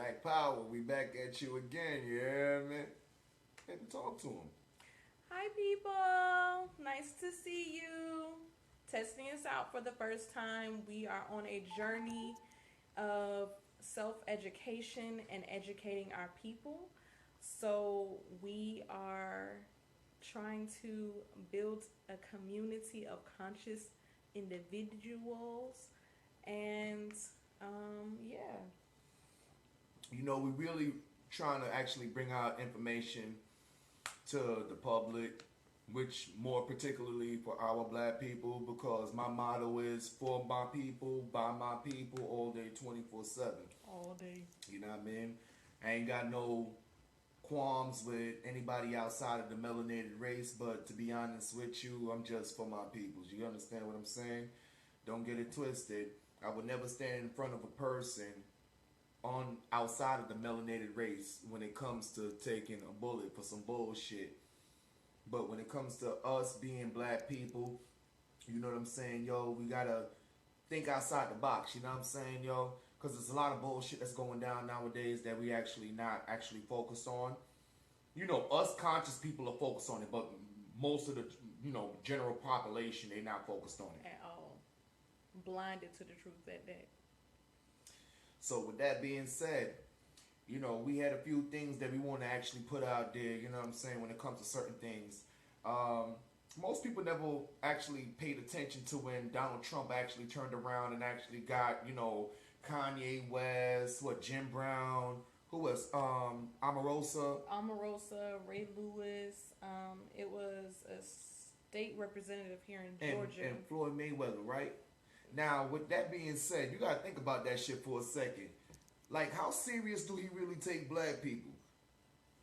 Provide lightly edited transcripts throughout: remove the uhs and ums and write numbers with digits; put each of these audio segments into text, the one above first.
Black Power, we back at you again, yeah, man. And talk to him. Hi, people. Nice to see you. Testing us out for the first time. We are on a journey of self education and educating our people. So, we are trying to build a community of conscious individuals. And, yeah. You know, we really trying to actually bring out information to the public, which more particularly for our black people, because my motto is for my people, by my people, all day, 24/7. All day. You know what I mean? I ain't got no qualms with anybody outside of the melanated race, but to be honest with you, I'm just for my peoples. You understand what I'm saying? Don't get it twisted. I would never stand in front of a person on outside of the melanated race when it comes to taking a bullet for some bullshit. But when it comes to us being black people, you know what I'm saying, yo, we gotta think outside the box. You know what I'm saying, yo? Because there's a lot of bullshit that's going down nowadays that we actually not actually focused on. You know, us conscious people are focused on it, but most of the general population, they not focused on it at all. Blinded to the truth at that. So with that being said, you know, we had a few things that we want to actually put out there, you know what I'm saying, when it comes to certain things. Most people never actually paid attention to when Donald Trump actually turned around and actually got, you know, Kanye West, Jim Brown, who was Omarosa. Omarosa, Ray Lewis. It was a state representative here in Georgia. And Floyd Mayweather, right? Now, with that being said, you got to think about that shit for a second. Like, how serious do he really take black people?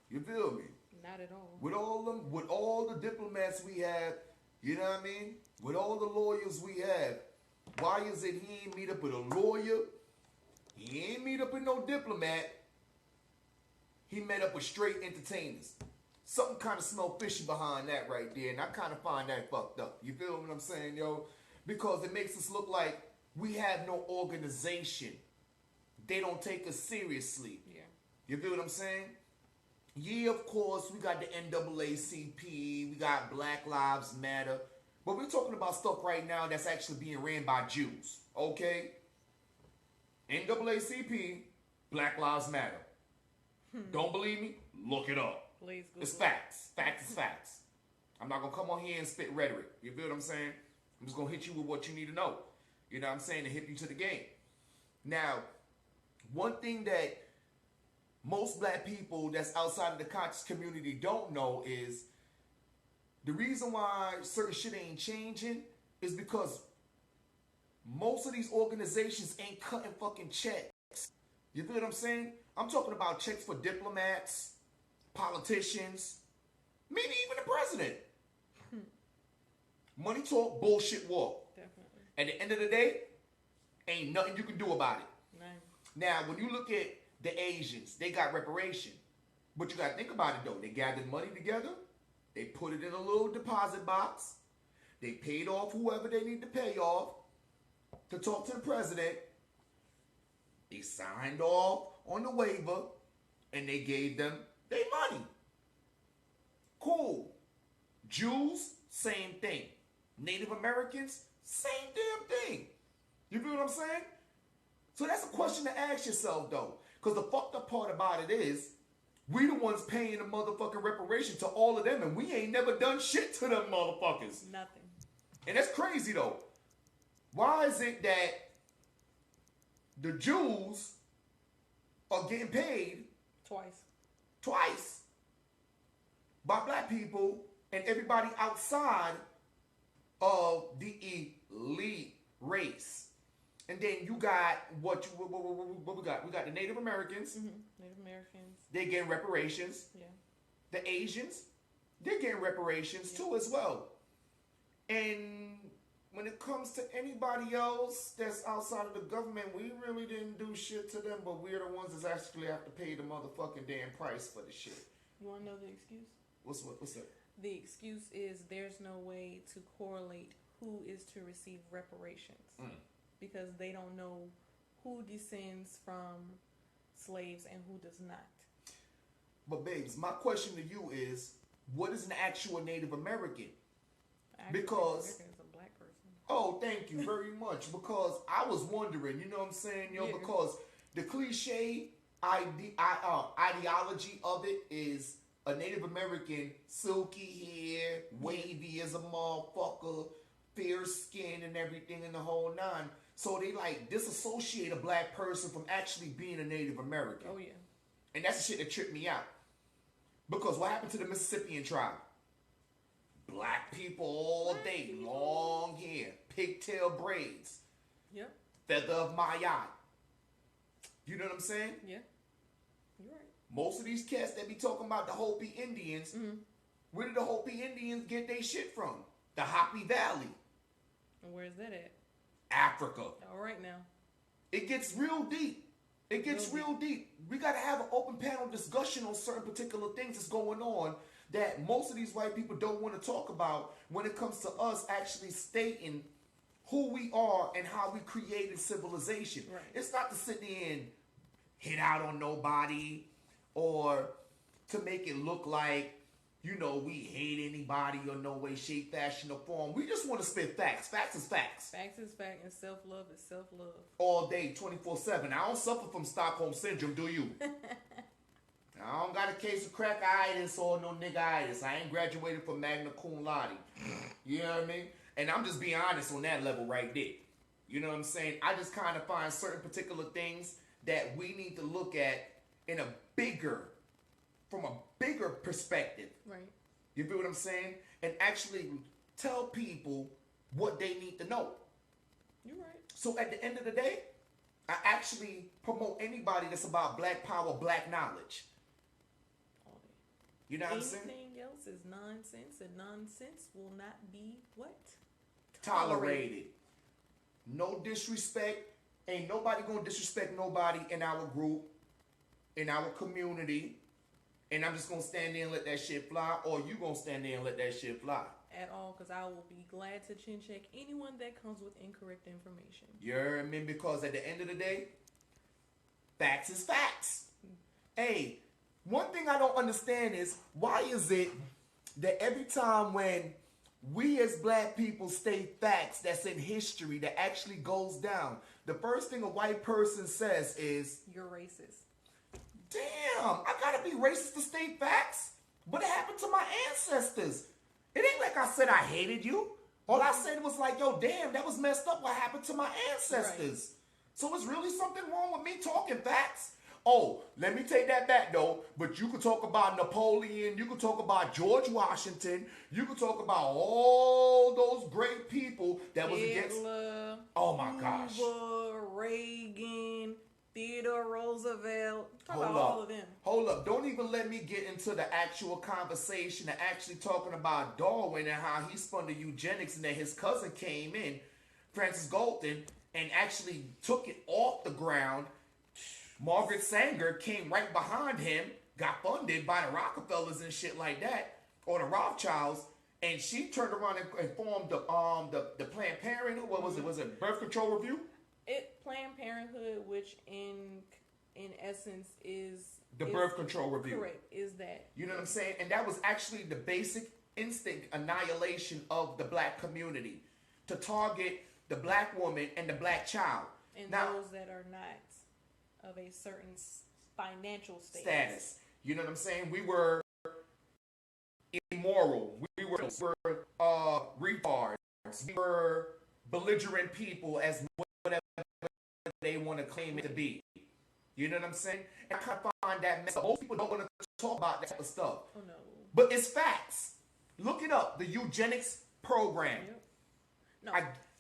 You feel me? Not at all. With all the diplomats we have, you know what I mean? With all the lawyers we have, why is it he ain't meet up with a lawyer? He ain't meet up with no diplomat. He met up with straight entertainers. Something kind of smell fishy behind that right there, and I kind of find that fucked up. You feel what I'm saying, yo? Because it makes us look like we have no organization. They don't take us seriously. Yeah. You feel what I'm saying? Yeah, of course, we got the NAACP, we got Black Lives Matter, but we're talking about stuff right now that's actually being ran by Jews, okay? NAACP, Black Lives Matter. Don't believe me? Look it up. Please Google. It's facts. Facts is facts. I'm not going to come on here and spit rhetoric. You feel what I'm saying? I'm just going to hit you with what you need to know. You know what I'm saying? To hit you to the game. Now, one thing that most black people that's outside of the conscious community don't know is the reason why certain shit ain't changing is because most of these organizations ain't cutting fucking checks. You feel what I'm saying? I'm talking about checks for diplomats, politicians, maybe even the president. Money talk, bullshit walk. Definitely. At the end of the day, ain't nothing you can do about it. None. Now, when you look at the Asians, they got reparation. But you got to think about it, though. They gathered money together. They put it in a little deposit box. They paid off whoever they need to pay off to talk to the president. They signed off on the waiver, and they gave them their money. Cool. Jews, same thing. Native Americans, same damn thing. You feel what I'm saying? So that's a question to ask yourself, though. Because the fucked up part about it is, we the ones paying the motherfucking reparation to all of them, and we ain't never done shit to them motherfuckers. Nothing. And that's crazy, though. Why is it that the Jews are getting paid twice by black people and everybody outside of the elite race? And then you got what we got? We got the Native Americans. Mm-hmm. Native Americans. They getting reparations. Yeah. The Asians, they're getting reparations too as well. And when it comes to anybody else that's outside of the government, we really didn't do shit to them, but we're the ones that actually have to pay the motherfucking damn price for the shit. You want to know the excuse? What's that? The excuse is there's no way to correlate who is to receive reparations. Because they don't know who descends from slaves and who does not. But babes, my question to you is, what is an actual Native American? Because Native American is a black person. Oh, thank you very much. Because I was wondering, you know what I'm saying, yo, because the cliche ideology of it is a Native American, silky hair, wavy as a motherfucker, fair skin and everything in the whole nine. So they like disassociate a black person from actually being a Native American. Oh, yeah. And that's the shit that tripped me out. Because what happened to the Mississippian tribe? Black people all day, long hair, pigtail braids, Yep. feather of my eye. You know what I'm saying? Yeah. You're right. Most of these cats that be talking about the Hopi Indians, where did the Hopi Indians get their shit from? The Hopi Valley. And where's that at? Africa. All right now. It gets real deep. It gets real deep. We got to have an open panel discussion on certain particular things that's going on that most of these white people don't want to talk about when it comes to us actually stating who we are and how we created civilization. Right. It's not to sit there and hit out on nobody or to make it look like, you know, we hate anybody or no way, shape, fashion, or form. We just want to spit facts. Facts is facts. Facts is fact, and self-love is self-love. All day, 24/7. I don't suffer from Stockholm Syndrome, do you? I don't got a case of crackitis or no niggitis. I ain't graduated from magna cum laude. You know what I mean? And I'm just being honest on that level right there. You know what I'm saying? I just kind of find certain particular things that we need to look at in from a bigger perspective. Right. You feel what I'm saying? And actually tell people what they need to know. You're right. So at the end of the day, I actually promote anybody that's about black power, black knowledge. All day. You know what I'm saying? Anything else is nonsense, and nonsense will not be what? Tolerated. No disrespect. Ain't nobody gonna disrespect nobody in our group, in our community. And I'm just gonna stand there and let that shit fly, or you gonna stand there and let that shit fly. At all, because I will be glad to chin check anyone that comes with incorrect information. You heard me? Because at the end of the day, facts is facts. Hey, one thing I don't understand is why is it that every time when we as black people state facts that's in history that actually goes down, the first thing a white person says is, "You're racist." Damn, I gotta be racist to state facts? What happened to my ancestors? It ain't like I said I hated you. All I said was like, yo, damn, that was messed up. What happened to my ancestors? Right. So is really something wrong with me talking facts? Oh, let me take that back though. But you could talk about Napoleon. You could talk about George Washington. You could talk about all those great people that was against. Oh my gosh. Reagan, Theodore Roosevelt. Talk about all of them. Hold up. Don't even let me get into the actual conversation of actually talking about Darwin and how he spun the eugenics and that his cousin came in, Francis Galton, and actually took it off the ground. Margaret Sanger came right behind him, got funded by the Rockefellers and shit like that, or the Rothschilds, and she turned around and formed the Planned Parenthood. What was it? Was it Birth Control Review? Planned Parenthood, which in essence is the Birth Control Review. Correct, is that. You know what I'm saying? And that was actually the basic instinct annihilation of the black community to target the black woman and the black child. And now, those that are not of a certain financial status. You know what I'm saying? We were immoral. We were retards. We were belligerent people as whatever they want to claim it to be. You know what I'm saying? And I kind of find that mess up. Most people don't want to talk about that type of stuff. Oh, no. But it's facts. Look it up. The eugenics program. Yep. No,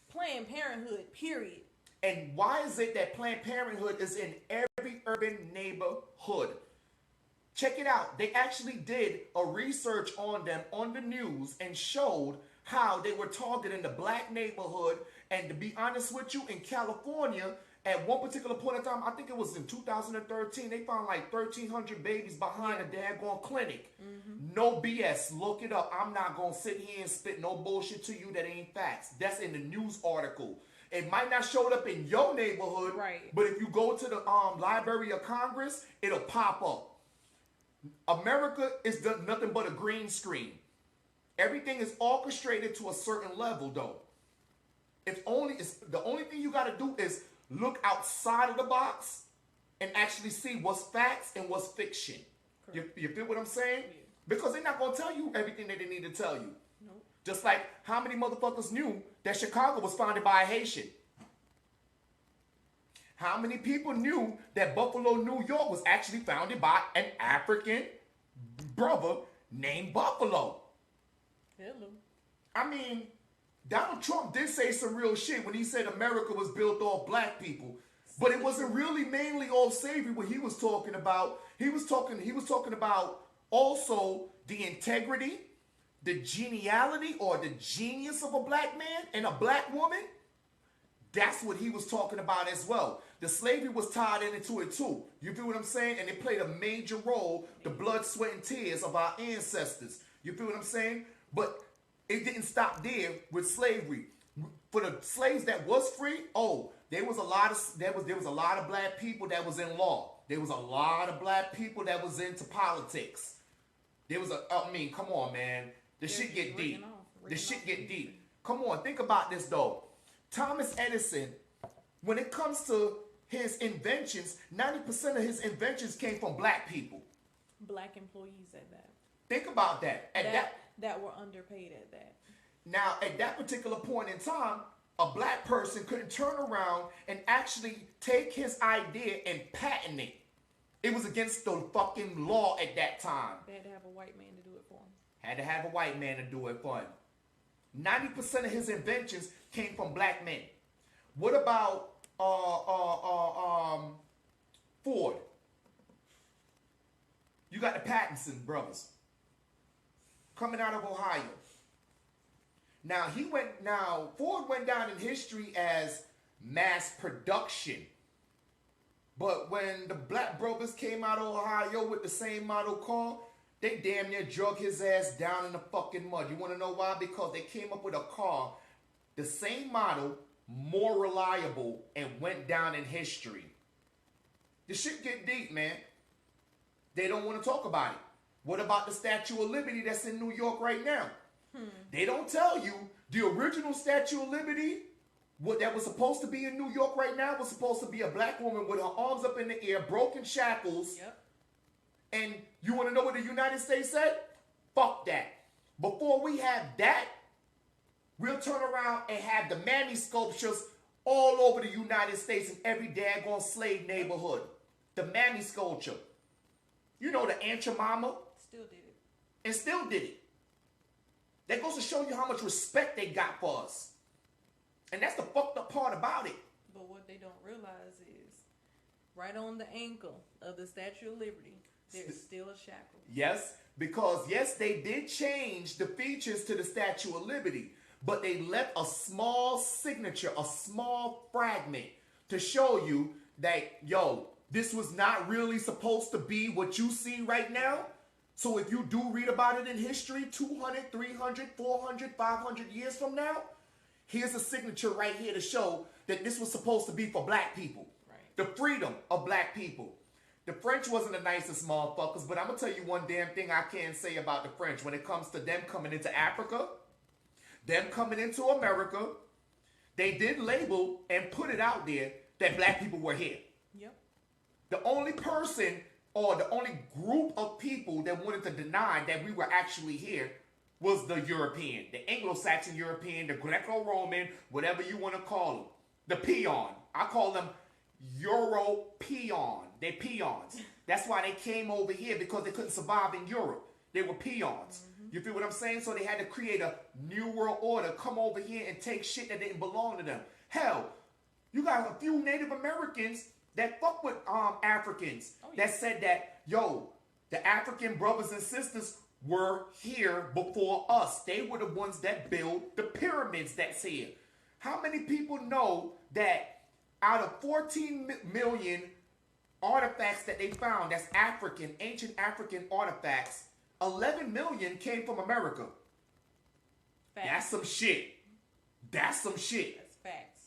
Planned Parenthood, period. And why is it that Planned Parenthood is in every urban neighborhood? Check it out. They actually did a research on them on the news and showed how they were targeting the black neighborhood. And to be honest with you, in California, at one particular point in time, I think it was in 2013, they found like 1,300 babies behind a daggone clinic. Mm-hmm. No BS. Look it up. I'm not going to sit here and spit no bullshit to you that ain't facts. That's in the news article. It might not show up in your neighborhood, Right. but if you go to the Library of Congress, it'll pop up. America is nothing but a green screen. Everything is orchestrated to a certain level, though. The only thing you got to do is look outside of the box and actually see what's facts and what's fiction. You feel what I'm saying? Yeah. Because they're not going to tell you everything that they need to tell you. Nope. Just like how many motherfuckers knew that Chicago was founded by a Haitian? How many people knew that Buffalo, New York was actually founded by an African brother named Buffalo? Hello. I mean, Donald Trump did say some real shit when he said America was built off black people. But it wasn't really mainly all slavery what he was talking about. He was talking about also the integrity, the geniality or the genius of a black man and a black woman. That's what he was talking about as well. The slavery was tied into it too. You feel what I'm saying? And it played a major role, the blood, sweat, and tears of our ancestors. You feel what I'm saying? But it didn't stop there with slavery. For the slaves that was free, there was a lot of black people that was in law. There was a lot of black people that was into politics. Come on, man. The shit get deep. The shit get deep. Come on, think about this though. Thomas Edison, when it comes to his inventions, 90% of his inventions came from black people. Black employees at that. Think about that. That were underpaid at that. Now, at that particular point in time, a black person couldn't turn around and actually take his idea and patent it. It was against the fucking law at that time. They had to have a white man to do it for him. Had to have a white man to do it for him. 90% of his inventions came from black men. What about Ford? You got the Pattinson brothers coming out of Ohio. Now Ford went down in history as mass production. But when the black brothers came out of Ohio with the same model car, they damn near drug his ass down in the fucking mud. You want to know why? Because they came up with a car, the same model, more reliable, and went down in history. The shit get deep, man. They don't want to talk about it. What about the Statue of Liberty that's in New York right now? They don't tell you the original Statue of Liberty, what that was supposed to be in New York right now, was supposed to be a black woman with her arms up in the air, broken shackles. Yep. And you want to know what the United States said? Fuck that. Before we have that, we'll turn around and have the mammy sculptures all over the United States in every daggone slave neighborhood. The mammy sculpture. You know, the Aunt Your Mama. Still did it. And still did it. That goes to show you how much respect they got for us. And that's the fucked up part about it. But what they don't realize is, right on the ankle of the Statue of Liberty, there's still a shackle. Yes, because yes, they did change the features to the Statue of Liberty, but they left a small signature, a small fragment to show you that, this was not really supposed to be what you see right now. So if you do read about it in history, 200, 300, 400, 500 years from now, here's a signature right here to show that this was supposed to be for black people. Right. The freedom of black people. The French wasn't the nicest motherfuckers, but I'm going to tell you one damn thing I can say about the French. When it comes to them coming into Africa, them coming into America, they did label and put it out there that black people were here. Yep. The only person or the only group of people that wanted to deny that we were actually here was the European, the Anglo-Saxon European, the Greco-Roman, whatever you want to call them. The peon. I call them Euro-peon. They're peons. That's why they came over here, because they couldn't survive in Europe. They were peons. Mm-hmm. You feel what I'm saying? So they had to create a new world order, come over here and take shit that didn't belong to them. Hell, you got a few Native Americans that fuck with Africans that said that, the African brothers and sisters were here before us. They were the ones that built the pyramids that's here. How many people know that out of 14 million artifacts that they found, that's African, ancient African artifacts, 11 million came from America? Facts. That's some shit. That's some shit. That's facts.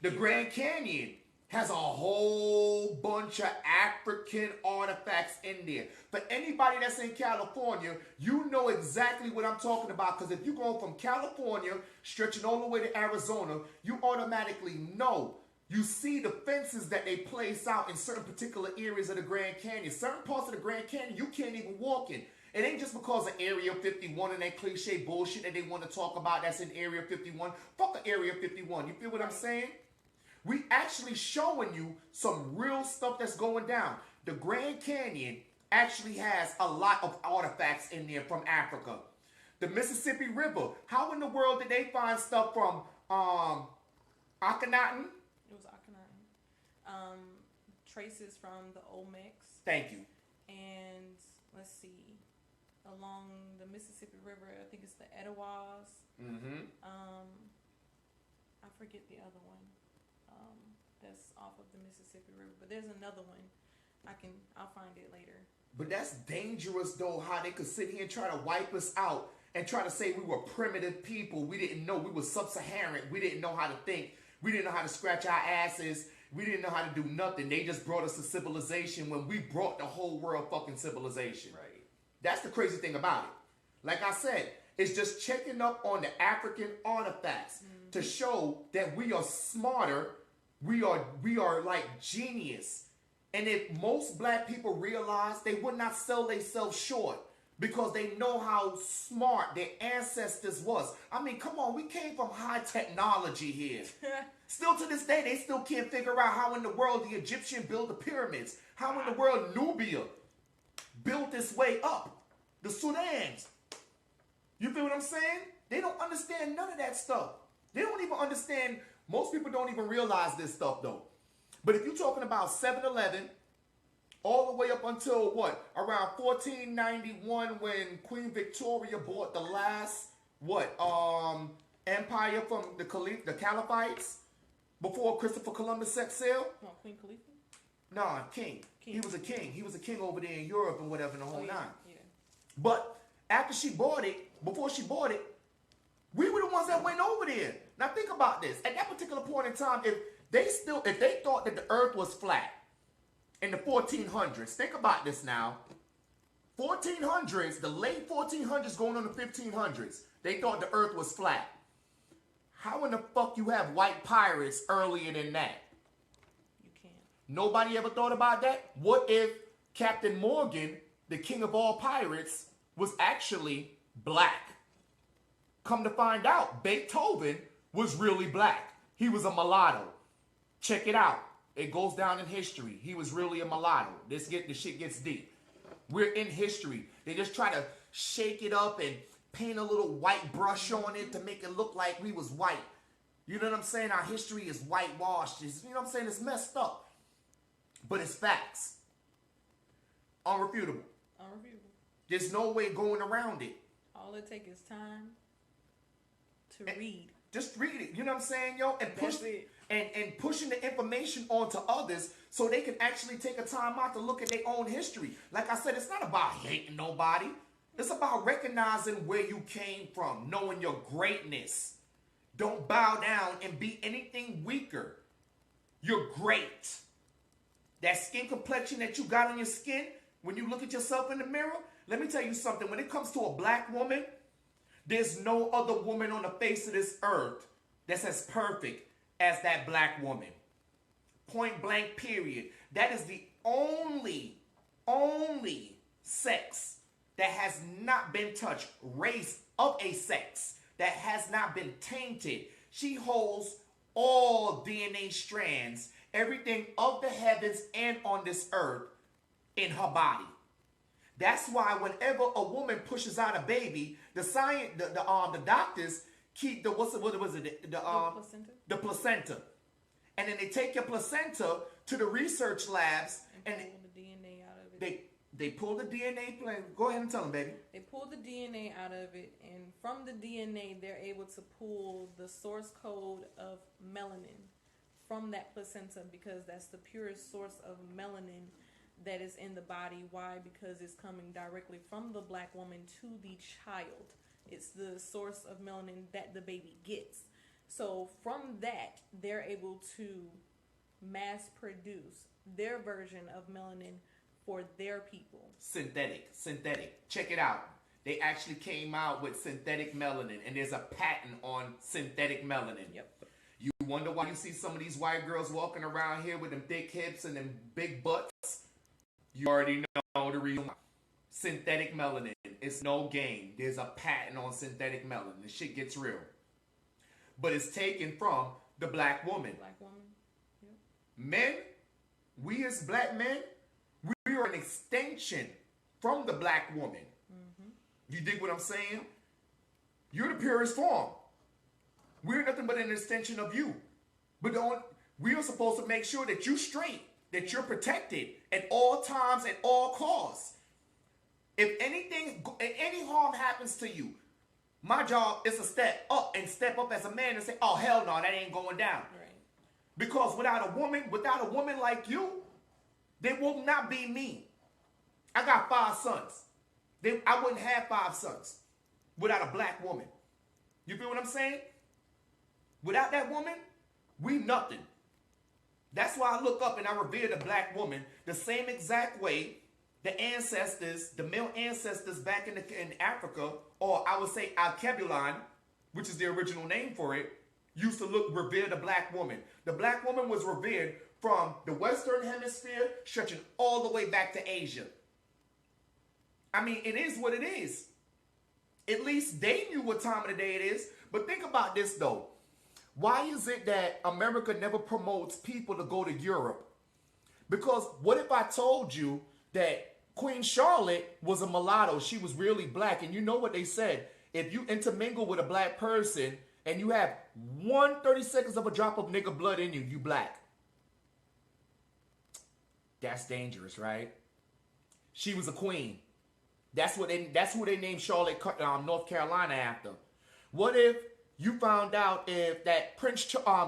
The Grand Canyon has a whole bunch of African artifacts in there. For anybody that's in California, you know exactly what I'm talking about. Because if you go from California, stretching all the way to Arizona, you automatically know. You see the fences that they place out in certain particular areas of the Grand Canyon. Certain parts of the Grand Canyon you can't even walk in. It ain't just because of Area 51 and that cliche bullshit that they want to talk about that's in Area 51. Fuck Area 51. You feel what I'm saying? We actually showing you some real stuff that's going down. The Grand Canyon actually has a lot of artifacts in there from Africa. The Mississippi River. How in the world did they find stuff from Akhenaten? It was Akhenaten. Traces from the Olmecs. Thank you. And let's see, along the Mississippi River, I think it's the Etowahs. Mm-hmm. I forget the other one. That's off of the Mississippi River, but there's another one. I'll find it later. But that's dangerous though, how they could sit here and try to wipe us out and try to say we were primitive people. We didn't know, we were sub-Saharan. We didn't know how to think. We didn't know how to scratch our asses. We didn't know how to do nothing. They just brought us to civilization when we brought the whole world fucking civilization. Right. That's the crazy thing about it. Like I said, it's just checking up on the African artifacts to show that we are smarter. We are like genius. And if most black people realize, they would not sell themselves short because they know how smart their ancestors was. I mean, come on, we came from high technology here. Still to this day, they still can't figure out how in the world the Egyptian built the pyramids. How in the world Nubia built this way up. The Sudans. You feel what I'm saying? They don't understand none of that stuff. They don't even understand. Most people don't even realize this stuff though. But if you're talking about 7-Eleven, all the way up until what? Around 1491 when Queen Victoria bought the last, empire from the Caliphites before Christopher Columbus set sail? Oh, Queen Khalifa? Nah, king. He was a king. He was a king over there in Europe and whatever, the whole nine. Yeah. But after she bought it, before she bought it, we were the ones that went over there. Now think about this. At that particular point in time, if they thought that the earth was flat in the 1400s, think about this now. 1400s, the late 1400s going on the 1500s, they thought the earth was flat. How in the fuck you have white pirates earlier than that? You can't. Nobody ever thought about that? What if Captain Morgan, the king of all pirates, was actually black? Come to find out, Beethoven was really black. He was a mulatto. Check it out. It goes down in history. He was really a mulatto. The shit gets deep. We're in history. They just try to shake it up and paint a little white brush on it to make it look like we was white. You know what I'm saying? Our history is whitewashed. You know what I'm saying? It's messed up. But it's facts. Unrefutable. Unrefutable. There's no way going around it. All it takes is time to read. Just read it. You know what I'm saying, yo? And push That's it. And pushing the information onto others so they can actually take a time out to look at their own history. Like I said, it's not about hating nobody. It's about recognizing where you came from, knowing your greatness. Don't bow down and be anything weaker. You're great. That skin complexion that you got on your skin, when you look at yourself in the mirror, let me tell you something. When it comes to a black woman, there's no other woman on the face of this earth that's as perfect as that black woman. Point blank, period. That is the only sex that has not been touched, race of a sex that has not been tainted. She holds all DNA strands, everything of the heavens and on this earth in her body. That's why whenever a woman pushes out a baby, the doctors keep the Placenta. The placenta, and then they take your placenta to the research labs and pull the DNA out of it. They pull the DNA plan. Go ahead and tell them, baby. They pull the DNA out of it, and from the DNA, they're able to pull the source code of melanin from that placenta because that's the purest source of melanin that is in the body. Why? Because it's coming directly from the black woman to the child. It's the source of melanin that the baby gets. So from that, they're able to mass produce their version of melanin for their people. Synthetic. Check it out. They actually came out with synthetic melanin, and there's a patent on synthetic melanin. Yep. You wonder why you see some of these white girls walking around here with them thick hips and them big butts? You already know the reason why. Synthetic melanin. It's no game. There's a patent on synthetic melanin. The shit gets real. But it's taken from the black woman. Black woman. Yep. Men, we as black men, we are an extension from the black woman. Mm-hmm. You dig what I'm saying? You're the purest form. We're nothing but an extension of you. But we are supposed to make sure that you're straight, that you're protected at all times, at all costs. If any harm happens to you, my job is to step up as a man and say, oh, hell no, that ain't going down. Right. Because without a woman like you, there will not be me. I got 5 sons. I wouldn't have 5 sons without a black woman. You feel what I'm saying? Without that woman, we nothing. That's why I look up and I revere the black woman the same exact way the male ancestors back in Africa, or I would say Alkebulan, which is the original name for it, used to revere the black woman. The black woman was revered from the Western Hemisphere, stretching all the way back to Asia. I mean, it is what it is. At least they knew what time of the day it is. But think about this, though. Why is it that America never promotes people to go to Europe? Because what if I told you that Queen Charlotte was a mulatto? She was really black. And you know what they said? If you intermingle with a black person and you have 1/32 seconds of a drop of nigga blood in you, you black. That's dangerous, right? She was a queen. That's who they named Charlotte, North Carolina after. What if you found out if that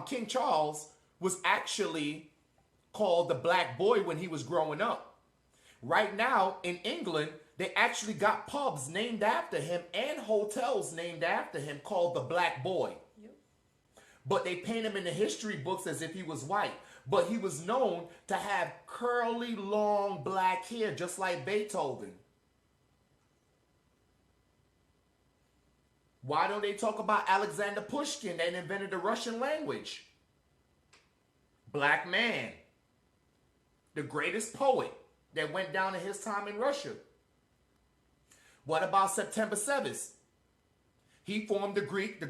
King Charles was actually called the black boy when he was growing up? Right now in England, they actually got pubs named after him and hotels named after him called the Black Boy. Yep. But they paint him in the history books as if he was white. But he was known to have curly, long black hair, just like Beethoven. Why don't they talk about Alexander Pushkin that invented the Russian language? Black man. The greatest poet that went down in his time in Russia. What about September 7th? He formed the Greek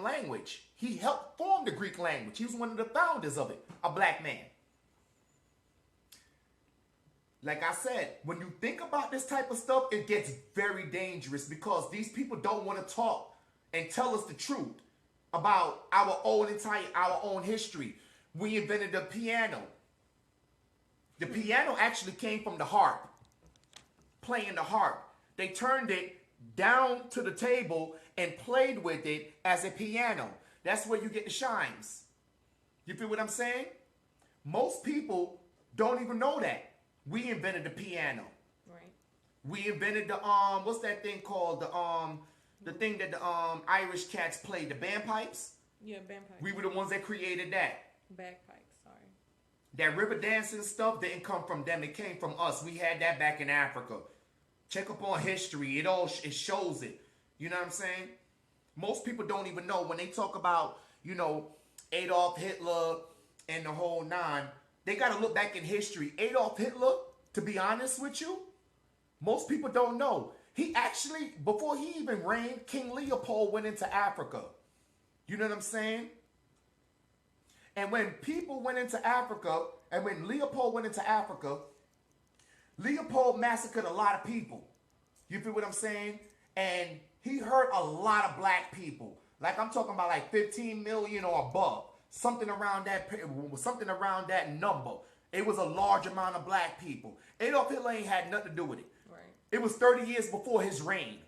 language. He helped form the Greek language. He was one of the founders of it, a black man. Like I said, when you think about this type of stuff, it gets very dangerous because these people don't want to talk and tell us the truth about our own history. We invented the piano. The piano actually came from the harp, playing the harp. They turned it down to the table and played with it as a piano. That's where you get the chimes. You feel what I'm saying? Most people don't even know that. We invented the piano. Right. We invented the what's that thing called? The thing that the Irish cats play, the bagpipes? Yeah, bagpipes. We were the ones that created that. Bagpipes, sorry. That river dancing stuff didn't come from them. It came from us. We had that back in Africa. Check up on history. It shows it. You know what I'm saying? Most people don't even know when they talk about, Adolf Hitler and the whole nine. They got to look back in history. Adolf Hitler, to be honest with you, most people don't know. He actually, before he even reigned, King Leopold went into Africa. You know what I'm saying? And when people went into Africa, and when Leopold went into Africa, Leopold massacred a lot of people. You feel what I'm saying? And he hurt a lot of black people. Like I'm talking about like 15 million or above. Something around that number. It was a large amount of black people. Adolf Hitler ain't had nothing to do with it. Right. It was 30 years before his reign.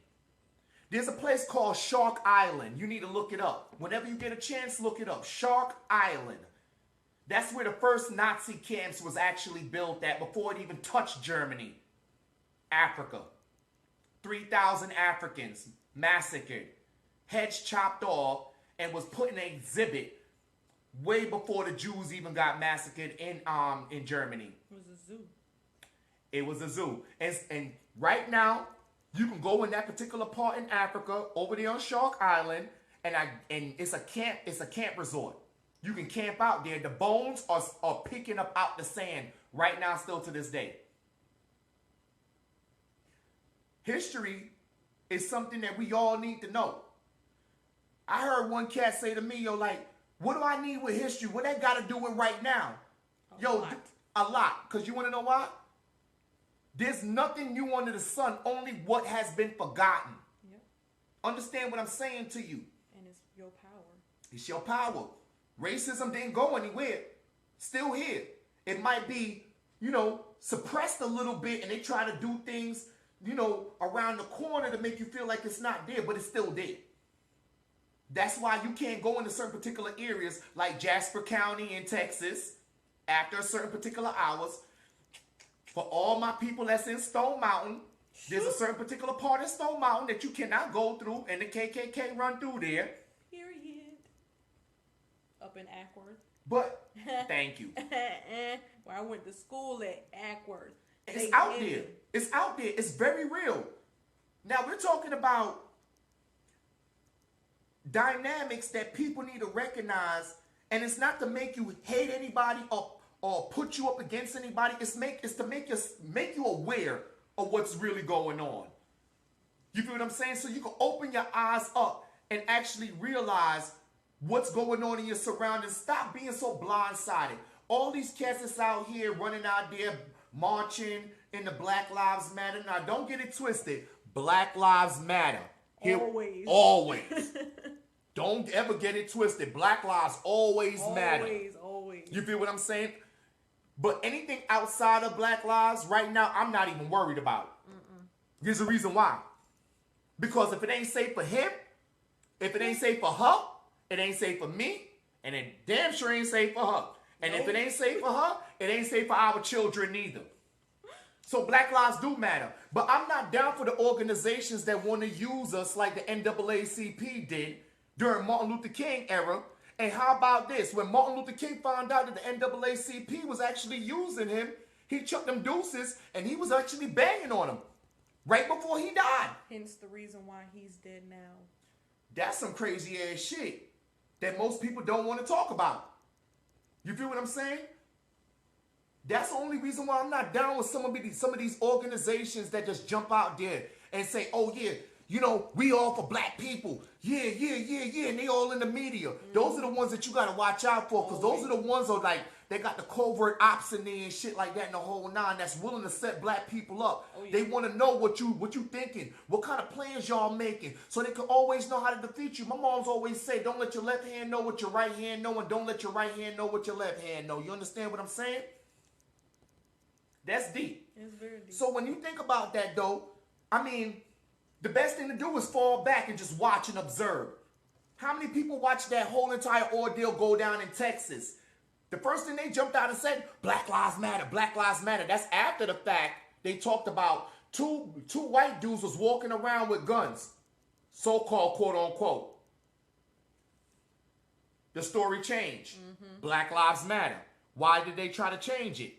There's a place called Shark Island. You need to look it up. Whenever you get a chance, look it up. Shark Island. That's where the first Nazi camps was actually built at before it even touched Germany. Africa. 3,000 Africans massacred. Heads chopped off. and was put in an exhibit way before the Jews even got massacred in Germany. It was a zoo. It was a zoo. And right now, you can go in that particular part in Africa, over there on Shark Island, and it's a camp resort. You can camp out there. The bones are picking up out the sand right now, still to this day. History is something that we all need to know. I heard one cat say to me, yo, like, what do I need with history? What that got to do with right now? A lot. Because you want to know why? There's nothing new under the sun, only what has been forgotten. Yep. Understand what I'm saying to you. And it's your power. It's your power. Racism didn't go anywhere. Still here. It might be, suppressed a little bit, and they try to do things, around the corner to make you feel like it's not there, but it's still there. That's why you can't go into certain particular areas like Jasper County in Texas after a certain particular hours. For all my people that's in Stone Mountain, there's a certain particular part of Stone Mountain that you cannot go through, and the KKK run through there. Period. Up in Ackworth. But, thank you. Where I went to school at Ackworth. It's out there. It's out there. It's very real. Now, we're talking about dynamics that people need to recognize, and it's not to make you hate anybody or put you up against anybody. It's to make you aware of what's really going on. You feel what I'm saying? So you can open your eyes up and actually realize what's going on in your surroundings. Stop being so blindsided. All these cats that's out here running out there marching in the Black Lives Matter. Now, don't get it twisted. Black Lives Matter. Always. Don't ever get it twisted. Black lives always matter. Always. You feel what I'm saying? But anything outside of Black lives right now, I'm not even worried about. Here's the reason why. Because if it ain't safe for him, if it ain't safe for her, it ain't safe for me, and it damn sure ain't safe for her. And if it ain't safe for her, it ain't safe for our children either. So Black lives do matter. But I'm not down for the organizations that want to use us like the NAACP did during Martin Luther King era. And how about this? When Martin Luther King found out that the NAACP was actually using him, he chucked them deuces and he was actually banging on them right before he died. Hence the reason why he's dead now. That's some crazy ass shit that most people don't want to talk about. You feel what I'm saying? That's the only reason why I'm not down with some of these organizations that just jump out there and say, oh yeah, we all for black people. Yeah. And they all in the media. Those are the ones that you got to watch out for, because those are the ones that like, they got the covert ops in there and shit like that in the whole nine that's willing to set black people up. Oh, yeah. They want to know what you thinking, what kind of plans y'all making, so they can always know how to defeat you. My mom's always say, don't let your left hand know what your right hand know, and don't let your right hand know what your left hand know. You understand what I'm saying? That's deep. It's very deep. So when you think about that, though, I mean, the best thing to do is fall back and just watch and observe. How many people watched that whole entire ordeal go down in Texas? The first thing they jumped out and said, Black Lives Matter, Black Lives Matter. That's after the fact they talked about two white dudes was walking around with guns, so-called quote unquote. The story changed. Black Lives Matter. Why did they try to change it?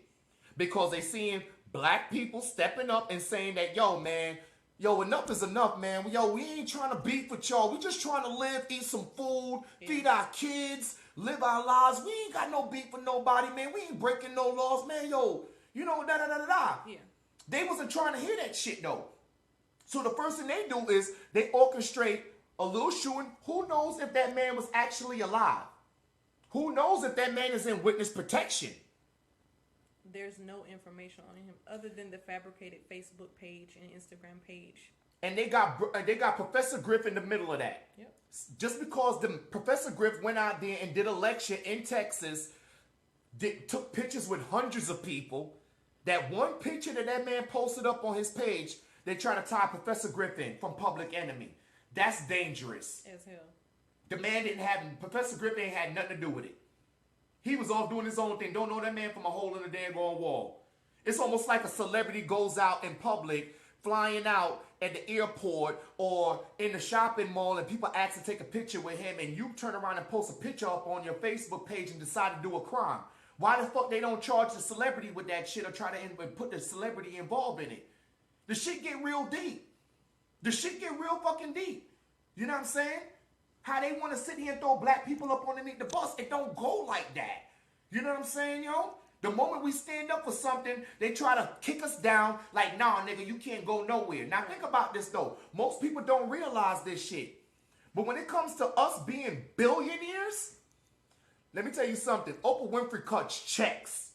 Because they seeing black people stepping up and saying that, yo, man, enough is enough, man. We ain't trying to beef with y'all. We just trying to live, eat some food, feed our kids, live our lives. We ain't got no beef with nobody, man. We ain't breaking no laws, man. Da-da-da-da-da. Yeah. They wasn't trying to hear that shit, though. So the first thing they do is they orchestrate a little shooting. Who knows if that man was actually alive? Who knows if that man is in witness protection? There's no information on him other than the fabricated Facebook page and Instagram page. And they got Professor Griff in the middle of that. Yep. Just because Professor Griff went out there and did a lecture in Texas, took pictures with hundreds of people. That one picture that man posted up on his page, they try to tie Professor Griff in from Public Enemy. That's dangerous. As hell. The man Professor Griff ain't had nothing to do with it. He was off doing his own thing. Don't know that man from a hole in the daggone wall. It's almost like a celebrity goes out in public flying out at the airport or in the shopping mall and people ask to take a picture with him and you turn around and post a picture up on your Facebook page and decide to do a crime? Why the fuck they don't charge the celebrity with that shit or try to put the celebrity involved in it? The shit get real deep. The shit get real fucking deep. You know what I'm saying? How they want to sit here and throw black people up underneath the bus. It don't go like that. You know what I'm saying, yo? The moment we stand up for something, they try to kick us down like, nah, nigga, you can't go nowhere. Now think about this, though. Most people don't realize this shit. But when it comes to us being billionaires, let me tell you something. Oprah Winfrey cuts checks.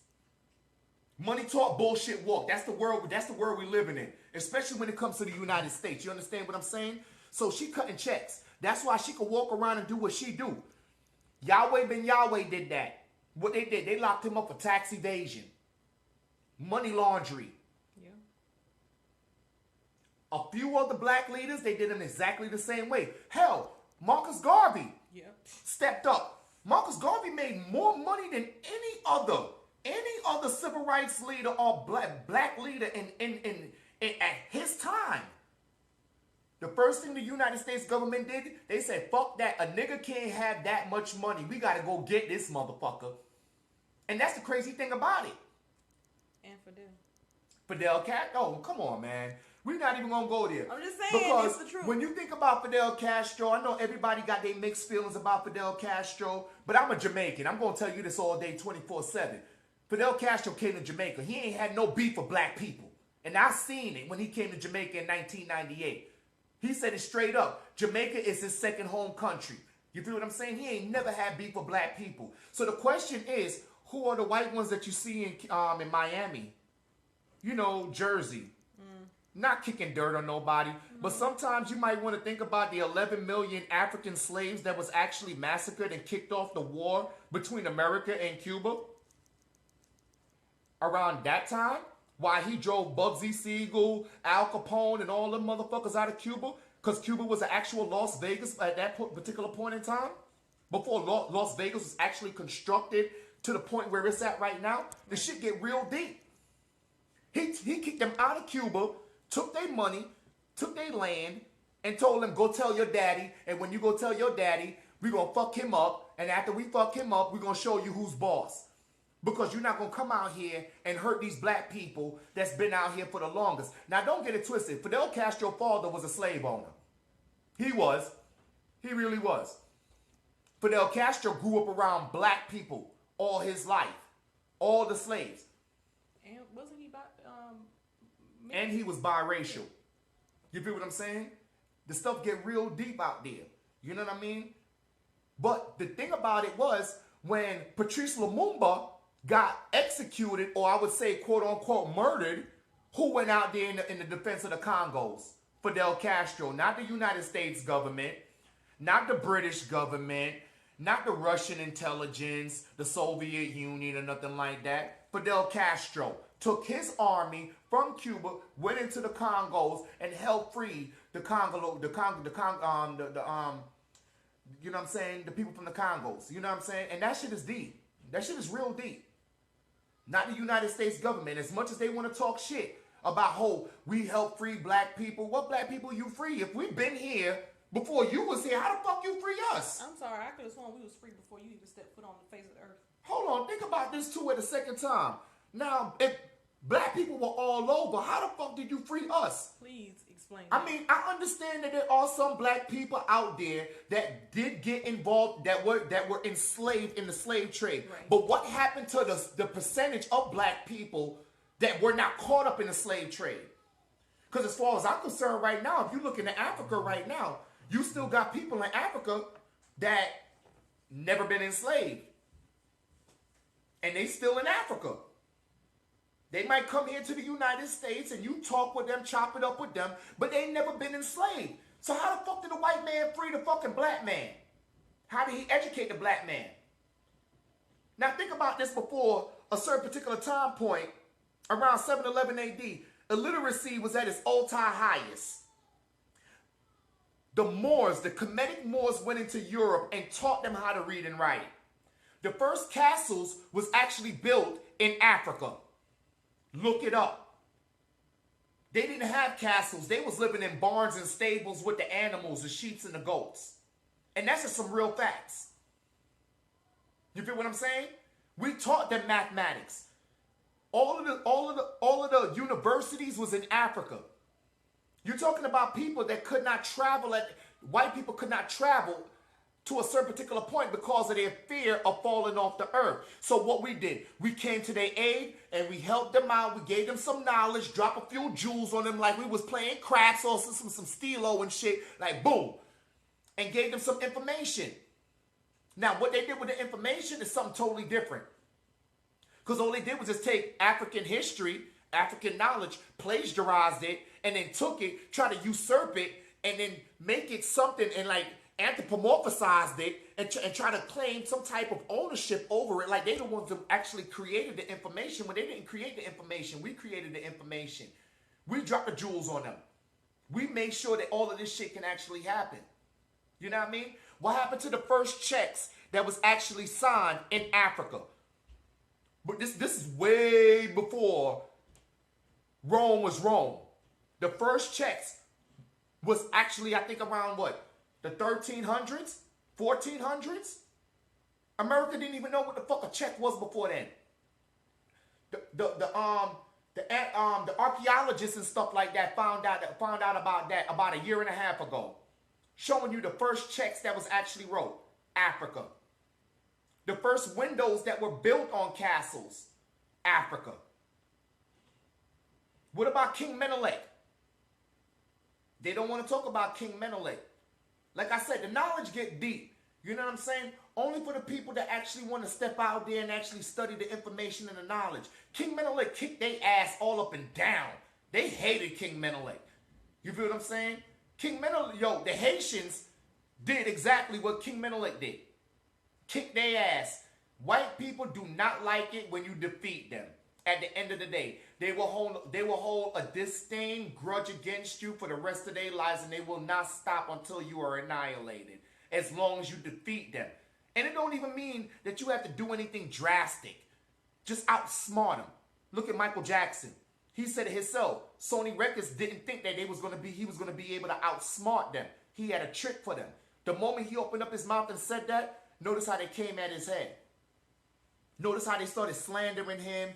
Money talk, bullshit walk. That's the world we're living in. Especially when it comes to the United States. You understand what I'm saying? So she cutting checks. That's why she could walk around and do what she do. Yahweh Ben Yahweh did that. What they did, they locked him up for tax evasion, money laundering. Yeah. A few other black leaders, they did them exactly the same way. Hell, Marcus Garvey stepped up. Marcus Garvey made more money than any other civil rights leader or black leader at his time. The first thing the United States government did, they said, fuck that. A nigga can't have that much money. We got to go get this motherfucker. And that's the crazy thing about it. And Fidel Castro. Oh, come on, man. We're not even going to go there. I'm just saying, because it's the truth. When you think about Fidel Castro, I know everybody got their mixed feelings about Fidel Castro, but I'm a Jamaican. I'm going to tell you this all day, 24/7. Fidel Castro came to Jamaica. He ain't had no beef with black people. And I seen it when he came to Jamaica in 1998. He said it straight up. Jamaica is his second home country. You feel what I'm saying? He ain't never had beef with black people. So the question is, who are the white ones that you see in Miami? You know, Jersey. Not kicking dirt on nobody. But sometimes you might want to think about the 11 million African slaves that was actually massacred and kicked off the war between America and Cuba. Around that time. Why he drove Bugsy Siegel, Al Capone, and all them motherfuckers out of Cuba? Because Cuba was an actual Las Vegas at that particular point in time? Before Las Vegas was actually constructed to the point where it's at right now? The shit get real deep. He kicked them out of Cuba, took their money, took their land, and told them, go tell your daddy, and when you go tell your daddy, we're going to fuck him up, and after we fuck him up, we're going to show you who's boss. Because you're not going to come out here and hurt these black people that's been out here for the longest. Now, don't get it twisted. Fidel Castro's father was a slave owner. He was. He really was. Fidel Castro grew up around black people all his life. All the slaves. And wasn't he and he was biracial. You feel what I'm saying? The stuff get real deep out there. You know what I mean? But the thing about it was, when Patrice Lumumba got executed, or I would say, quote unquote, murdered, who went out there in the defense of the Congos? Fidel Castro, not the United States government, not the British government, not the Russian intelligence, the Soviet Union, or nothing like that. Fidel Castro took his army from Cuba, went into the Congos, and helped free the Congo, you know what I'm saying, the people from the Congos. You know what I'm saying? And that shit is deep. That shit is real deep. Not the United States government. As much as they want to talk shit about how we help free black people. What black people you free? If we've been here before you was here, how the fuck you free us? I'm sorry, I could have sworn we was free before you even stepped foot on the face of the earth. Hold on, think about this too at the second time. Now, if black people were all over, how the fuck did you free us? Please explain. I mean, I understand that there are some black people out there that did get involved, that were enslaved in the slave trade. Right. But what happened to the percentage of black people that were not caught up in the slave trade? Because as far as I'm concerned right now, if you look into Africa right now, you still got people in Africa that never been enslaved. And they still in Africa. They might come here to the United States and you talk with them, chop it up with them, but they ain't never been enslaved. So how the fuck did the white man free the fucking black man? How did he educate the black man? Now think about this before a certain particular time point, around 711 AD, illiteracy was at its all-time highest. The Moors, the Kemetic Moors went into Europe and taught them how to read and write. The first castles was actually built in Africa. Look it up. They didn't have castles. They was living in barns and stables with the animals, the sheep and the goats. And that's just some real facts. You feel what I'm saying? We taught them mathematics. All of the universities was in Africa. You're talking about people that could not travel white people could not travel to a certain particular point because of their fear of falling off the earth. So what we did, we came to their aid and we helped them out. We gave them some knowledge, drop a few jewels on them like we was playing craps or some stilo and shit, like boom, and gave them some information. Now, what they did with the information is something totally different. Because all they did was just take African history, African knowledge, plagiarized it, and then took it, tried to usurp it, and then make it something and like anthropomorphized it and try to claim some type of ownership over it, like they the ones that actually created the information when they didn't create the information. We created the information. We dropped the jewels on them. We made sure that all of this shit can actually happen. You know what I mean? What happened to the first checks that was actually signed in Africa? But this is way before Rome was Rome. The first checks was actually, I think, around what? The 1300s? 1400s? America didn't even know what the fuck a check was before then. The archaeologists and stuff like that found out about that about a year and a half ago. Showing you the first checks that was actually wrote. Africa. The first windows that were built on castles. Africa. What about King Menelik? They don't want to talk about King Menelik. Like I said, the knowledge get deep. You know what I'm saying? Only for the people that actually want to step out there and actually study the information and the knowledge. King Menelik kicked their ass all up and down. They hated King Menelik. You feel what I'm saying? King Menelik, the Haitians did exactly what King Menelik did. Kick their ass. White people do not like it when you defeat them. At the end of the day, they will hold a disdain grudge against you for the rest of their lives, and they will not stop until you are annihilated, as long as you defeat them. And it don't even mean that you have to do anything drastic. Just outsmart them. Look at Michael Jackson. He said it himself. Sony Records didn't think that he was going to be able to outsmart them. He had a trick for them. The moment he opened up his mouth and said that, notice how they came at his head. Notice how they started slandering him,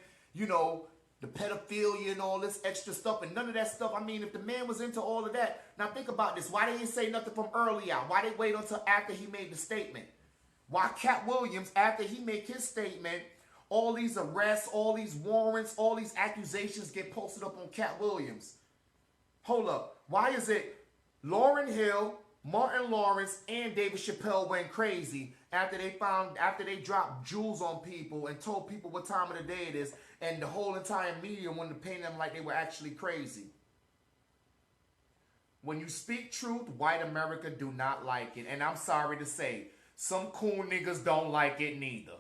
the pedophilia and all this extra stuff, and none of that stuff. I mean, if the man was into all of that, now think about this. Why they didn't say nothing from early out? Why they wait until after he made the statement? Why Cat Williams, after he made his statement, all these arrests, all these warrants, all these accusations get posted up on Cat Williams? Hold up. Why is it Lauryn Hill, Martin Lawrence, and David Chappelle went crazy after they dropped jewels on people and told people what time of the day it is, and the whole entire media wanted to paint them like they were actually crazy? When you speak truth, white America do not like it. And I'm sorry to say, some cool niggas don't like it neither.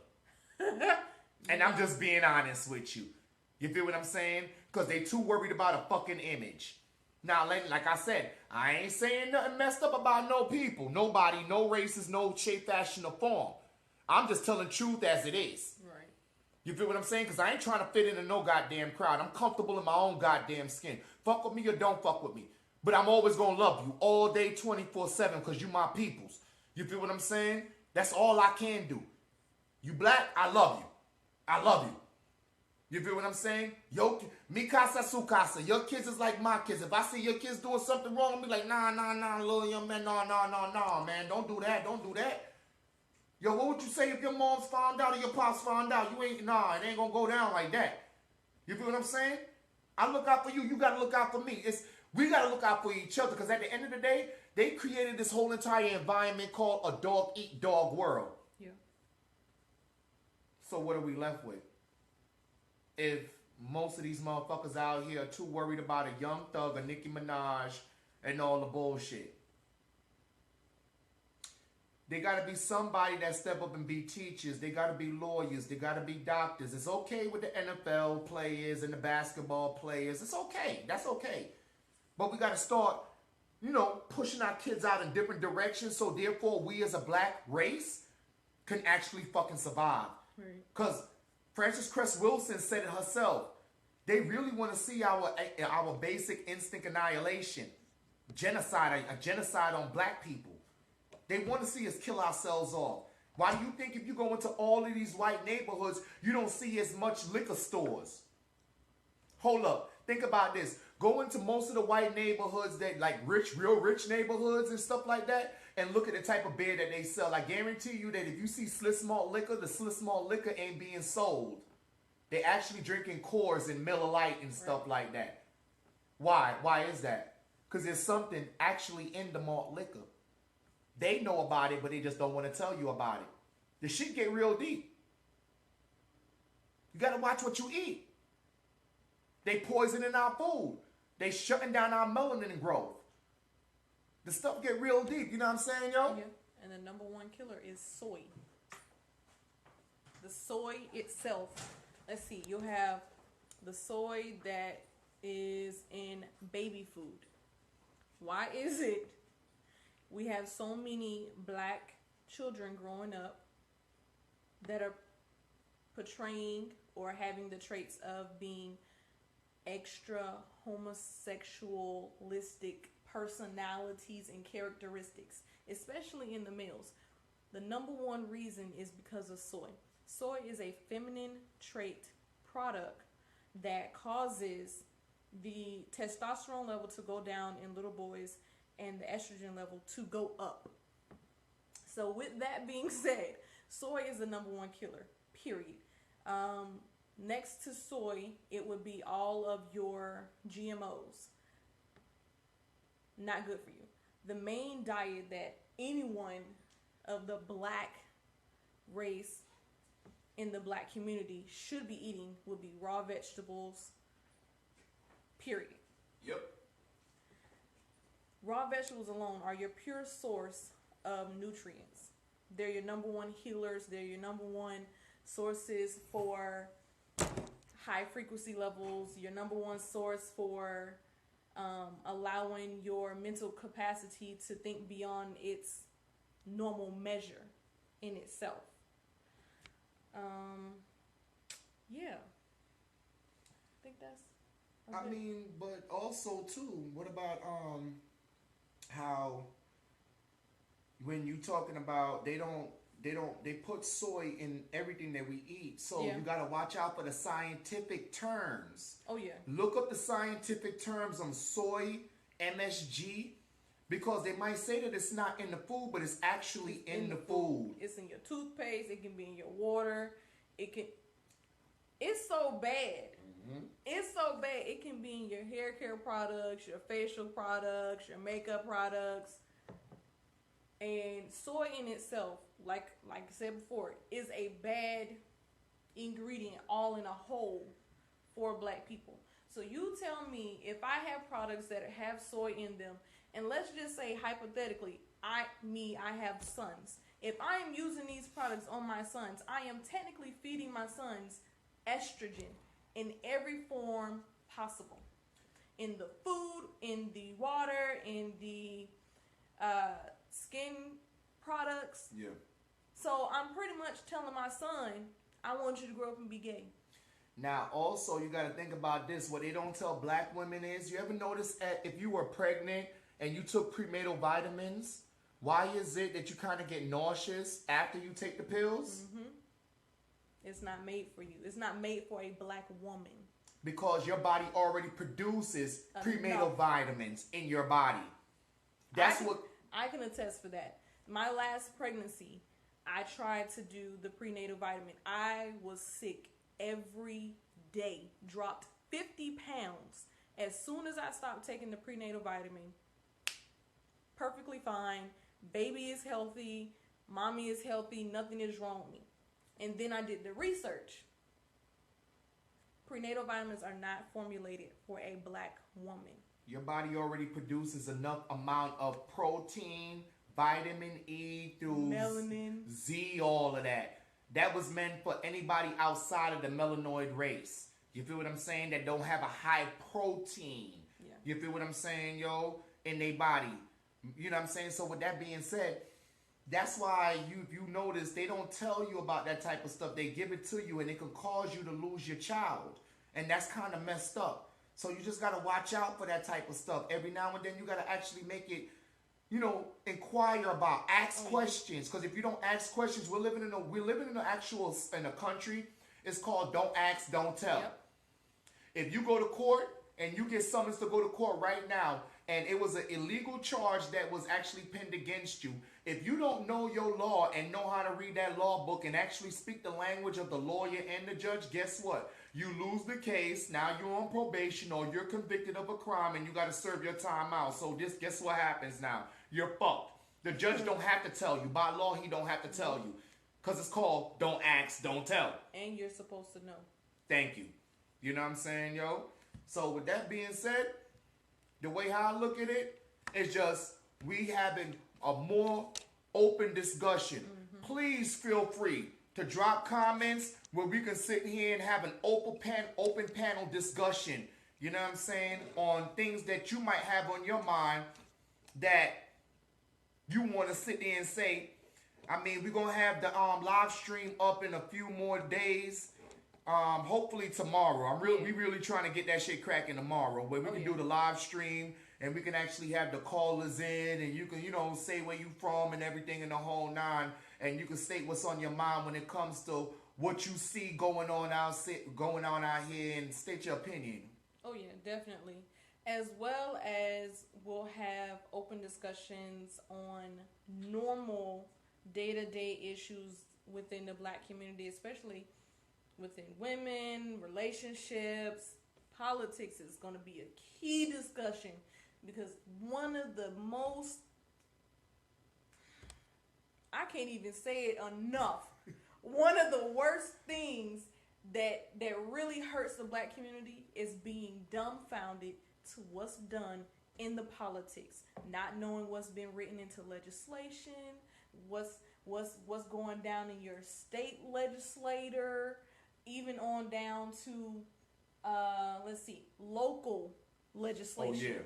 And I'm just being honest with you. You feel what I'm saying? Because they too worried about a fucking image. Now, like I said, I ain't saying nothing messed up about no people. Nobody, no races, no shape, fashion, or form. I'm just telling truth as it is. Right. You feel what I'm saying? Because I ain't trying to fit into no goddamn crowd. I'm comfortable in my own goddamn skin. Fuck with me or don't fuck with me. But I'm always going to love you all day, 24/7, because you my peoples. You feel what I'm saying? That's all I can do. You black, I love you. I love you. You feel what I'm saying? Yo, mi casa, su casa. Your kids is like my kids. If I see your kids doing something wrong, I'll be like, nah, little young man, nah, man. Don't do that. Yo, what would you say if your mom's found out or your pops found out? It ain't gonna go down like that. You feel what I'm saying? I look out for you. You gotta look out for me. We gotta look out for each other, because at the end of the day, they created this whole entire environment called a dog-eat-dog world. Yeah. So what are we left with? If most of these motherfuckers out here are too worried about a Young Thug, a Nicki Minaj, and all the bullshit. They gotta be somebody that step up and be teachers. They gotta be lawyers. They gotta be doctors. It's okay with the NFL players and the basketball players. It's okay. That's okay. But we gotta start, pushing our kids out in different directions, so therefore we as a black race can actually fucking survive. Right. Because Frances Cress Wilson said it herself. They really want to see our basic instinct annihilation, a genocide on black people. They want to see us kill ourselves off. Why do you think if you go into all of these white neighborhoods, you don't see as much liquor stores? Hold up. Think about this. Go into most of the white neighborhoods that like real rich neighborhoods and stuff like that, and look at the type of beer that they sell. I guarantee you that if you see Sliss malt liquor, the Sliss malt liquor ain't being sold. They actually drinking Coors and Miller Lite and stuff like that. Why? Why is that? Because there's something actually in the malt liquor. They know about it, but they just don't want to tell you about it. The shit get real deep. You got to watch what you eat. They poisoning our food. They shutting down our melanin growth. The stuff get real deep. You know what I'm saying, yo? Yeah. And the number one killer is soy. The soy itself. Let's see. You'll have the soy that is in baby food. Why is it we have so many black children growing up that are portraying or having the traits of being extra homosexualistic personalities and characteristics, especially in the males? The number one reason is because of soy. Soy is a feminine trait product that causes the testosterone level to go down in little boys and the estrogen level to go up. So with that being said, soy is the number one killer, period. Next to soy, it would be all of your GMOs. Not good for you. The main diet that anyone of the black race in the black community should be eating would be raw vegetables, period. Yep. Raw vegetables alone are your pure source of nutrients. They're your number one healers. They're your number one sources for high frequency levels. Your number one source for allowing your mental capacity to think beyond its normal measure in itself. Yeah. I think that's... I mean, but also too, what about how when you talking about they put soy in everything that we eat, so Yeah. you gotta watch out for the scientific terms. Oh yeah. Look up the scientific terms on soy, MSG, because they might say that it's not in the food, but it's actually in the food. It's in your toothpaste. It can be in your water. It's so bad. Mm-hmm. It's so bad. It can be in your hair care products, your facial products, your makeup products. And soy in itself, like I said before, is a bad ingredient all in a whole for black people. So you tell me, if I have products that have soy in them, and let's just say hypothetically, I have sons. If I am using these products on my sons, I am technically feeding my sons estrogen in every form possible. In the food, in the water, in the skin products. Yeah. So I'm pretty much telling my son, I want you to grow up and be gay. Now, also, you got to think about this. What they don't tell black women is, you ever notice if you were pregnant and you took prenatal vitamins, why is it that you kind of get nauseous after you take the pills? Mm-hmm. It's not made for you. It's not made for a black woman. Because your body already produces prenatal vitamins in your body. I can attest for that. My last pregnancy, I tried to do the prenatal vitamin. I was sick every day. Dropped 50 pounds. As soon as I stopped taking the prenatal vitamin, perfectly fine. Baby is healthy. Mommy is healthy. Nothing is wrong with me. And then I did the research. Prenatal vitamins are not formulated for a black woman. Your body already produces enough amount of protein, vitamin E through melanin, Z, all of that. That was meant for anybody outside of the melanoid race. You feel what I'm saying? That don't have a high protein. Yeah. You feel what I'm saying, yo? In their body. You know what I'm saying? So with that being said, that's why if you notice, they don't tell you about that type of stuff. They give it to you and it can cause you to lose your child. And that's kind of messed up. So you just got to watch out for that type of stuff. Every now and then you got to actually make it, inquire about, ask questions. Because if you don't ask questions, we're living in a country. It's called don't ask, don't tell. Yep. If you go to court and you get summons to go to court right now, and it was an illegal charge that was actually penned against you, if you don't know your law and know how to read that law book and actually speak the language of the lawyer and the judge, guess what? You lose the case. Now you're on probation or you're convicted of a crime and you got to serve your time out. So guess what happens now? You're fucked. The judge don't have to tell you. By law, he don't have to tell you. Because it's called don't ask, don't tell. And you're supposed to know. Thank you. You know what I'm saying, yo? So with that being said, the way how I look at it is just we having a more open discussion. Please feel free to drop comments where we can sit here and have an open panel discussion. You know what I'm saying? On things that you might have on your mind that you want to sit there and say. I mean, we're going to have the live stream up in a few more days. Hopefully tomorrow. We really trying to get that shit cracking tomorrow, where we can do the live stream and we can actually have the callers in and you can, say where you from and everything in the whole nine, and you can state what's on your mind when it comes to what you see going on out here and state your opinion. Oh yeah, definitely. As well as we'll have open discussions on normal day-to-day issues within the Black community, especially within women, relationships. Politics is going to be a key discussion because one of the most, I can't even say it enough, one of the worst things that really hurts the Black community is being dumbfounded to what's done in the politics, not knowing what's been written into legislation, what's going down in your state legislator, even on down to local legislation.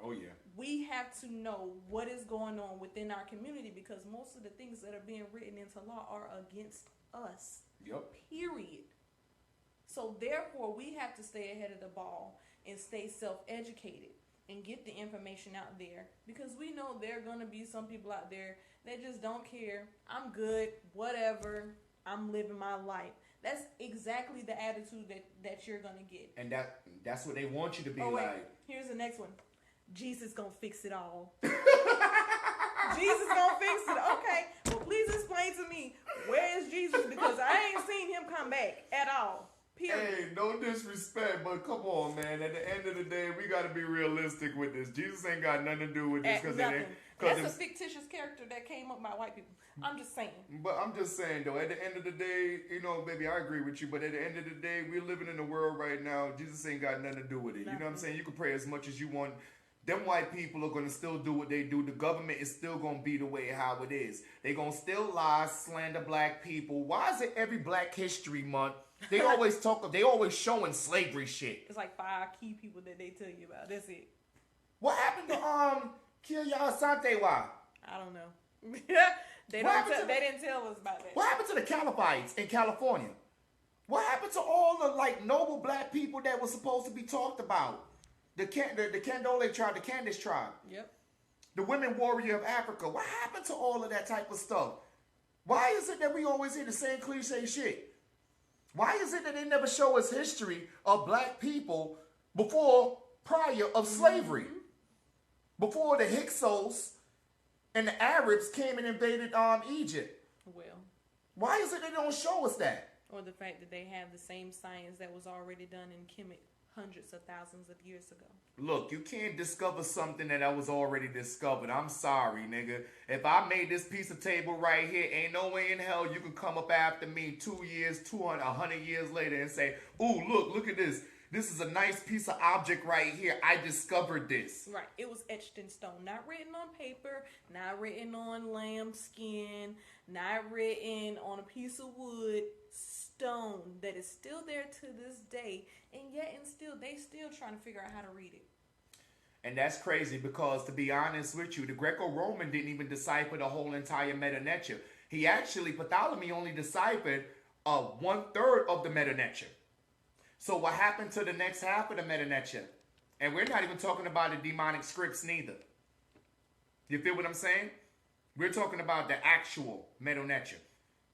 Oh yeah. We have to know what is going on within our community because most of the things that are being written into law are against us. Yep. Period. So therefore, we have to stay ahead of the ball and stay self-educated and get the information out there because we know there are going to be some people out there that just don't care. I'm good, whatever. I'm living my life. That's exactly the attitude that you're going to get. And that's what they want you to be Here's the next one. Jesus going to fix it all. Jesus going to fix it. Okay. Well, please explain to me, where is Jesus? Because I ain't seen him come back at all. Period. Hey, no disrespect, but come on, man. At the end of the day, we got to be realistic with this. Jesus ain't got nothing to do with this. That's a fictitious character that came up by white people. I'm just saying. But I'm just saying, though, at the end of the day, baby, I agree with you. But at the end of the day, we're living in a world right now. Jesus ain't got nothing to do with it. Nothing. You know what I'm saying? You can pray as much as you want. Them white people are going to still do what they do. The government is still going to be the way how it is. They're going to still lie, slander black people. Why is it every Black History Month, they always showing slavery shit? It's like 5 key people that they tell you about. That's it. What happened to Kiya Asante? Why? I don't know. They didn't tell us about that. What happened to the Calibites in California? What happened to all the noble black people that were supposed to be talked about? The Candole tribe, the Candace tribe. Yep. The women warrior of Africa. What happened to all of that type of stuff? Why is it that we always hear the same cliche shit? Why is it that they never show us history of black people prior of slavery? Before the Hyksos and the Arabs came and invaded Egypt. Well. Why is it they don't show us that? Or the fact that they have the same science that was already done in Kemet hundreds of thousands of years ago. Look, you can't discover something that was already discovered. I'm sorry, nigga. If I made this piece of table right here, ain't no way in hell you can come up after me 2 years, 200, 100 years later and say, ooh, look at this. This is a nice piece of object right here. I discovered this. Right. It was etched in stone. Not written on paper. Not written on lamb skin. Not written on a piece of wood. Stone that is still there to this day. And yet they still trying to figure out how to read it. And that's crazy because, to be honest with you, the Greco-Roman didn't even decipher the whole entire Meta Nature. Ptolemy only deciphered 1/3 of the Meta Nature. So what happened to the next half of the meta nature? And we're not even talking about the demonic scripts neither. You feel what I'm saying? We're talking about the actual meta nature.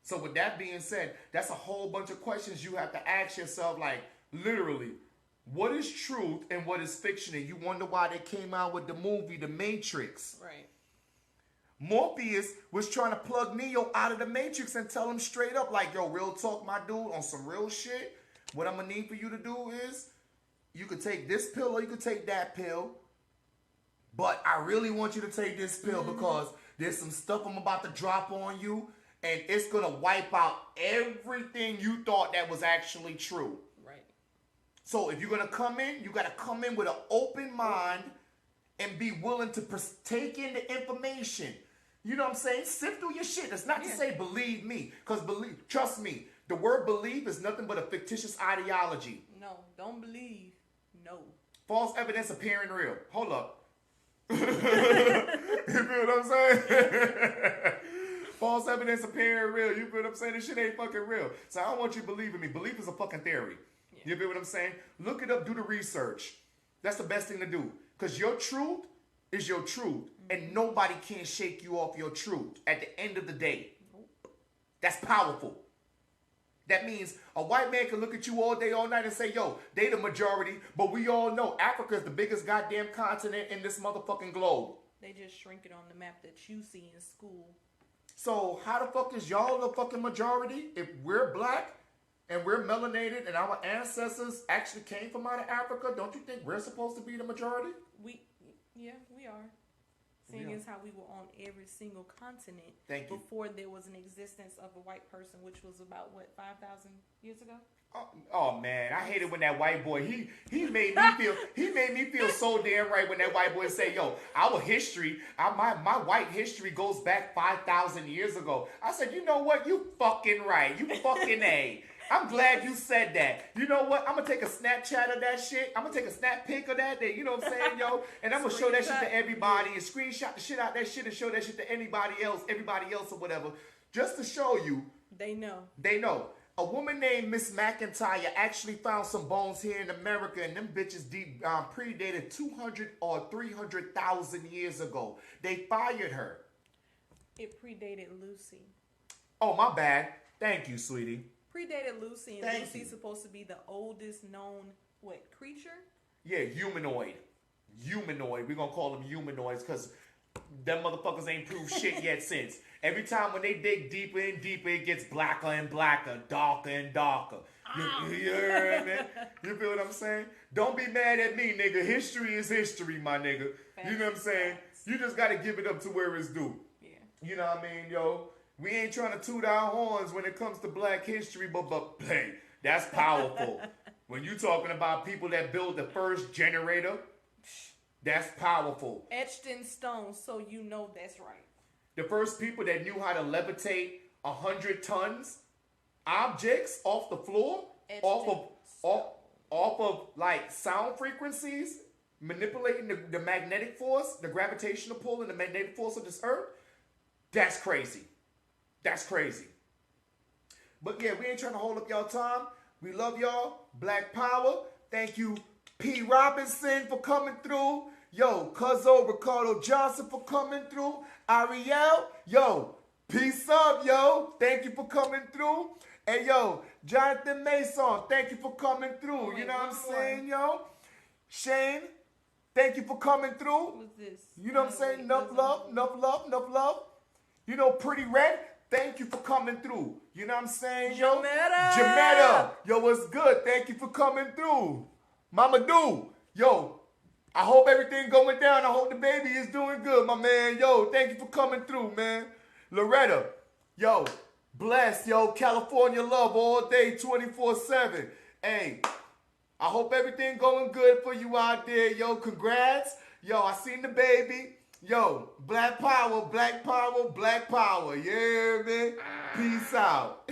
So with that being said, that's a whole bunch of questions you have to ask yourself, like, literally, what is truth and what is fiction? And you wonder why they came out with the movie The Matrix. Right. Morpheus was trying to plug Neo out of the Matrix and tell him straight up, like, yo, real talk, my dude, on some real shit. What I'm going to need for you to do is, you could take this pill or you could take that pill. But I really want you to take this pill because there's some stuff I'm about to drop on you. And it's going to wipe out everything you thought that was actually true. Right. So if you're going to come in, you got to come in with an open mind and be willing to take in the information. You know what I'm saying? Sift through your shit. That's not to say believe me. Because trust me, the word believe is nothing but a fictitious ideology. No, don't believe. No. False evidence appearing real. Hold up. You feel what I'm saying? False evidence appearing real. You feel what I'm saying? This shit ain't fucking real. So I don't want you to believe in me. Belief is a fucking theory. Yeah. You feel what I'm saying? Look it up. Do the research. That's the best thing to do. Because your truth is your truth. And nobody can shake you off your truth at the end of the day. That's powerful. That means a white man can look at you all day, all night and say, yo, they the majority. But we all know Africa is the biggest goddamn continent in this motherfucking globe. They just shrink it on the map that you see in school. So how the fuck is y'all the fucking majority if we're black and we're melanated and our ancestors actually came from out of Africa? Don't you think we're supposed to be the majority? We are. Seeing as how we were on every single continent before there was an existence of a white person, which was about, 5,000 years ago? Oh man, I hated when that white boy, he made me feel so damn right when that white boy said, yo, our history, my white history goes back 5,000 years ago. I said, you know what? You fucking right. You fucking A. I'm glad you said that. You know what? I'm going to take a Snapchat of that shit. I'm going to take a snap pic of that. You know what I'm saying, yo? And I'm going to show that shit to everybody and screenshot the shit out that shit and show that shit to everybody else or whatever. Just to show you. They know. They know. A woman named Miss McIntyre actually found some bones here in America, and them bitches predated 200 or 300,000 years ago. They fired her. It predated Lucy. Oh, my bad. Thank you, sweetie. Predated Lucy, and Lucy's supposed to be the oldest known, creature? Yeah, humanoid. Humanoid. We're going to call them humanoids because them motherfuckers ain't proved shit yet since. Every time when they dig deeper and deeper, it gets blacker and blacker, darker and darker. You hear me? You feel what I'm saying? Don't be mad at me, nigga. History is history, my nigga. Facts. You know what I'm saying? You just got to give it up to where it's due. Yeah. You know what I mean, yo? We ain't trying to toot our horns when it comes to black history, but hey, that's powerful. When you talking about people that built the first generator, that's powerful. Etched in stone, so you know that's right. The first people that knew how to levitate 100 tons objects off the floor, off of like sound frequencies, manipulating the magnetic force, the gravitational pull and the magnetic force of this earth. That's crazy. That's crazy. But yeah, we ain't trying to hold up y'all time. We love y'all. Black Power. Thank you, P. Robinson, for coming through. Yo, Cuzzo Ricardo Johnson for coming through. Ariel, yo, peace up, yo. Thank you for coming through. And yo, Jonathan Mason, thank you for coming through. You know what I'm saying, yo? Shane, thank you for coming through. What's this? You know what I'm saying? Enough love. You know, Pretty Red, thank you for coming through. You know what I'm saying, yo? Jametta. Yo, what's good? Thank you for coming through. Mama Do, yo, I hope everything going down. I hope the baby is doing good, my man. Yo, thank you for coming through, man. Loretta, yo, bless, yo. California love all day, 24/7. Hey, I hope everything going good for you out there, yo. Congrats. Yo, I seen the baby. Yo, Black Power, Black Power, Black Power. Yeah, man. Peace out.